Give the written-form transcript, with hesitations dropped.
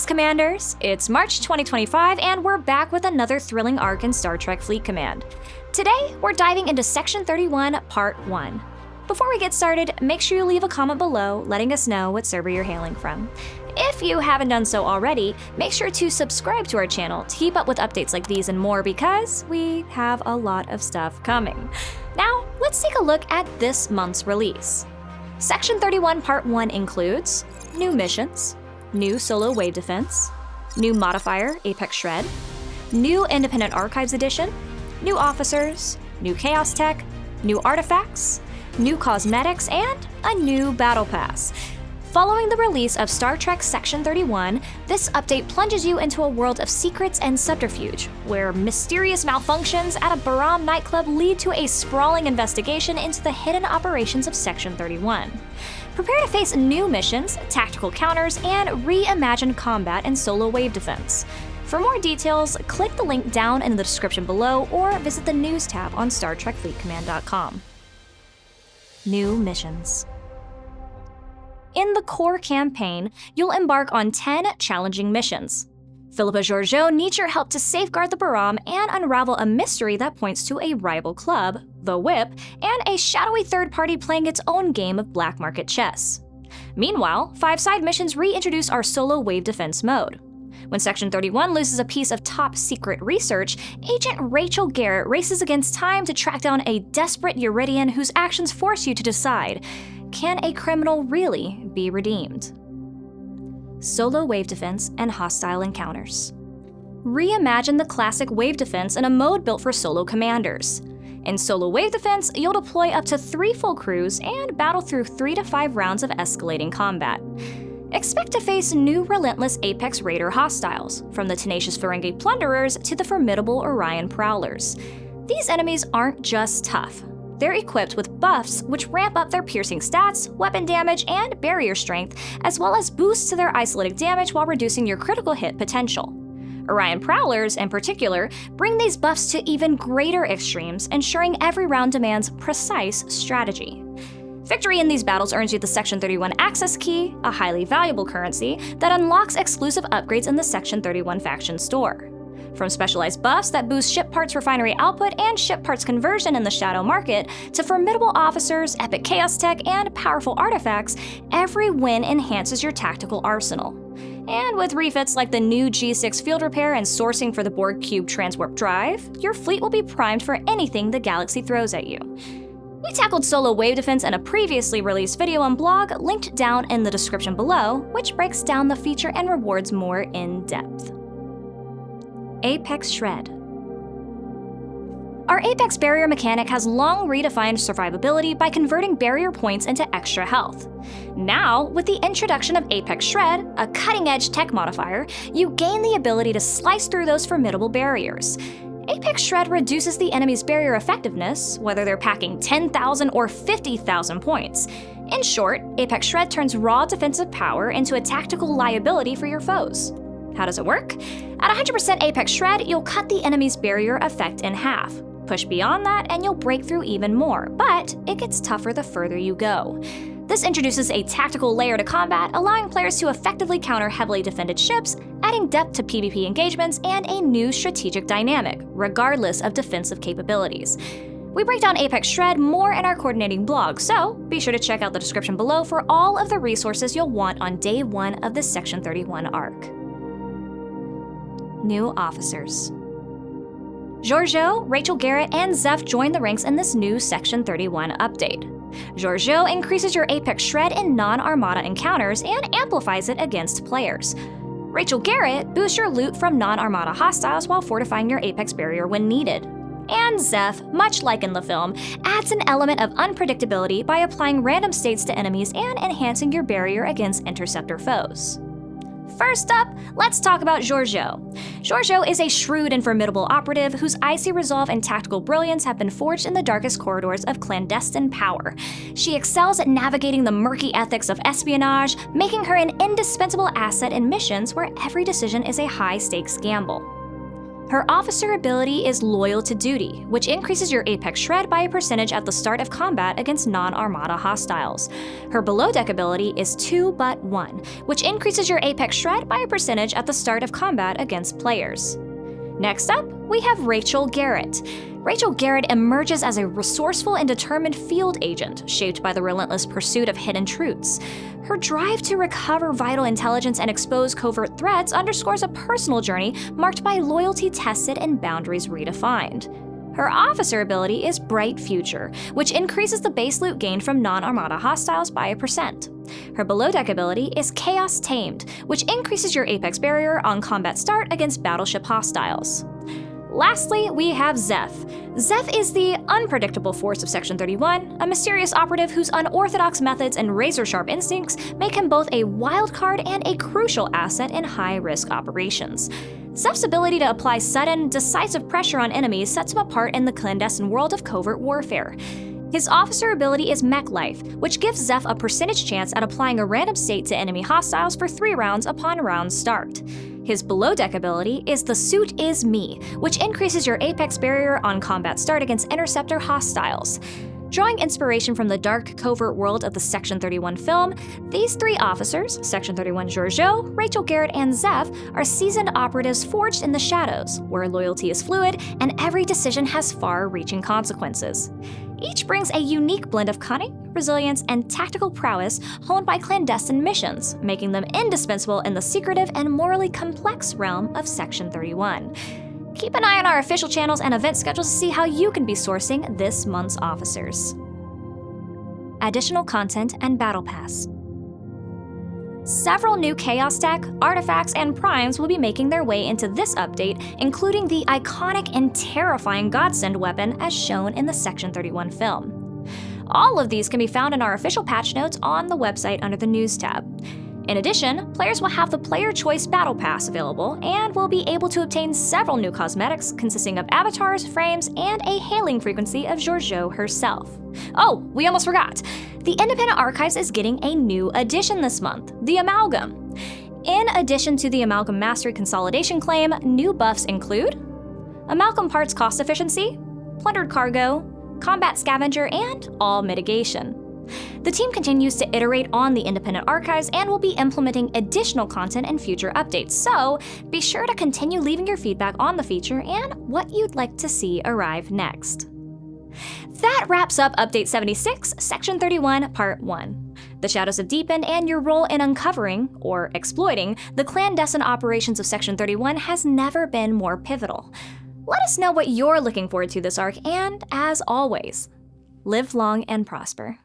Commanders! It's March 2025, and we're back with another thrilling arc in Star Trek Fleet Command. Today, we're diving into Section 31, Part 1. Before we get started, make sure you leave a comment below letting us know what server you're hailing from. If you haven't done so already, make sure to subscribe to our channel to keep up with updates like these and more because we have a lot of stuff coming. Now, let's take a look at this month's release. Section 31 Part 1 includes new missions, new solo wave defense, new modifier Apex Shred, new Independent Archives Edition, new officers, new Chaos Tech, new artifacts, new cosmetics, and a new Battle Pass. Following the release of Star Trek Section 31, this update plunges you into a world of secrets and subterfuge, where mysterious malfunctions at a Baram nightclub lead to a sprawling investigation into the hidden operations of Section 31. Prepare to face new missions, tactical counters, and reimagined combat and solo wave defense. For more details, click the link down in the description below or visit the news tab on StarTrekFleetCommand.com. New missions. In the core campaign, you'll embark on 10 challenging missions. Philippa Georgiou needs your help to safeguard the Baram and unravel a mystery that points to a rival club, the Whip, and a shadowy third party playing its own game of black market chess. Meanwhile, 5 side missions reintroduce our solo wave defense mode. When Section 31 loses a piece of top-secret research, Agent Rachel Garret races against time to track down a desperate Eurydian whose actions force you to decide, can a criminal really be redeemed? Solo wave defense and hostile encounters. Reimagine the classic wave defense in a mode built for solo commanders. In solo wave defense, you'll deploy up to 3 full crews and battle through 3 to 5 rounds of escalating combat. Expect to face new relentless Apex Raider hostiles, from the tenacious Ferengi plunderers to the formidable Orion prowlers. These enemies aren't just tough. They're equipped with buffs which ramp up their piercing stats, weapon damage, and barrier strength, as well as boosts to their isolated damage while reducing your critical hit potential. Orion Prowlers, in particular, bring these buffs to even greater extremes, ensuring every round demands precise strategy. Victory in these battles earns you the Section 31 Access Key, a highly valuable currency that unlocks exclusive upgrades in the Section 31 faction store. From specialized buffs that boost ship parts refinery output and ship parts conversion in the shadow market, to formidable officers, epic chaos tech, and powerful artifacts, every win enhances your tactical arsenal. And with refits like the new G6 field repair and sourcing for the Borg Cube transwarp drive, your fleet will be primed for anything the galaxy throws at you. We tackled solo wave defense in a previously released video and blog linked down in the description below, which breaks down the feature and rewards more in depth. Apex Shred. Our Apex barrier mechanic has long redefined survivability by converting barrier points into extra health. Now, with the introduction of Apex Shred, a cutting-edge tech modifier, you gain the ability to slice through those formidable barriers. Apex Shred reduces the enemy's barrier effectiveness, whether they're packing 10,000 or 50,000 points. In short, Apex Shred turns raw defensive power into a tactical liability for your foes. How does it work? At 100% Apex Shred, you'll cut the enemy's barrier effect in half. Push beyond that and you'll break through even more, but it gets tougher the further you go. This introduces a tactical layer to combat, allowing players to effectively counter heavily defended ships, adding depth to PvP engagements, and a new strategic dynamic, regardless of defensive capabilities. We break down Apex Shred more in our coordinating blog, so be sure to check out the description below for all of the resources you'll want on day 1 of the Section 31 arc. New officers. Georgiou, Rachel Garret, and Zeph join the ranks in this new Section 31 update. Georgiou increases your Apex Shred in non-Armada encounters and amplifies it against players. Rachel Garret boosts your loot from non-Armada hostiles while fortifying your Apex barrier when needed. And Zeph, much like in the film, adds an element of unpredictability by applying random states to enemies and enhancing your barrier against interceptor foes. First up, let's talk about Georgiou. Georgiou is a shrewd and formidable operative whose icy resolve and tactical brilliance have been forged in the darkest corridors of clandestine power. She excels at navigating the murky ethics of espionage, making her an indispensable asset in missions where every decision is a high-stakes gamble. Her officer ability is Loyal to Duty, which increases your Apex Shred by a percentage at the start of combat against non-Armada hostiles. Her below deck ability is 2-but-1, which increases your Apex Shred by a percentage at the start of combat against players. Next up, we have Rachel Garret. Rachel Garret emerges as a resourceful and determined field agent, shaped by the relentless pursuit of hidden truths. Her drive to recover vital intelligence and expose covert threats underscores a personal journey marked by loyalty tested and boundaries redefined. Her officer ability is Bright Future, which increases the base loot gained from non-Armada hostiles by 1%. Her below deck ability is Chaos Tamed, which increases your Apex barrier on combat start against battleship hostiles. Lastly, we have Zeph. Zeph is the unpredictable force of Section 31, a mysterious operative whose unorthodox methods and razor-sharp instincts make him both a wild card and a crucial asset in high-risk operations. Zeph's ability to apply sudden, decisive pressure on enemies sets him apart in the clandestine world of covert warfare. His officer ability is Mech Life, which gives Zeph a percentage chance at applying a random state to enemy hostiles for 3 rounds upon round start. His below deck ability is The Suit Is Me, which increases your Apex barrier on combat start against interceptor hostiles. Drawing inspiration from the dark, covert world of the Section 31 film, these 3 officers, Section 31 Georgiou, Rachel Garret, and Zeph, are seasoned operatives forged in the shadows, where loyalty is fluid and every decision has far-reaching consequences. Each brings a unique blend of cunning, resilience, and tactical prowess honed by clandestine missions, making them indispensable in the secretive and morally complex realm of Section 31. Keep an eye on our official channels and event schedules to see how you can be sourcing this month's officers. Additional content and Battle Pass. Several new Chaos tech, artifacts, and primes will be making their way into this update, including the iconic and terrifying Godsend weapon as shown in the Section 31 film. All of these can be found in our official patch notes on the website under the News tab. In addition, players will have the Player Choice Battle Pass available and will be able to obtain several new cosmetics consisting of avatars, frames, and a hailing frequency of Georgiou herself. Oh, we almost forgot! The Independent Archives is getting a new addition this month, the Amalgam. In addition to the Amalgam Mastery Consolidation claim, new buffs include Amalgam Parts Cost Efficiency, Plundered Cargo, Combat Scavenger, and All Mitigation. The team continues to iterate on the Independent Archives and will be implementing additional content in future updates, so be sure to continue leaving your feedback on the feature and what you'd like to see arrive next. That wraps up Update 76, Section 31, Part 1. The shadows have deepened, and your role in uncovering, or exploiting, the clandestine operations of Section 31 has never been more pivotal. Let us know what you're looking forward to this arc, and as always, live long and prosper.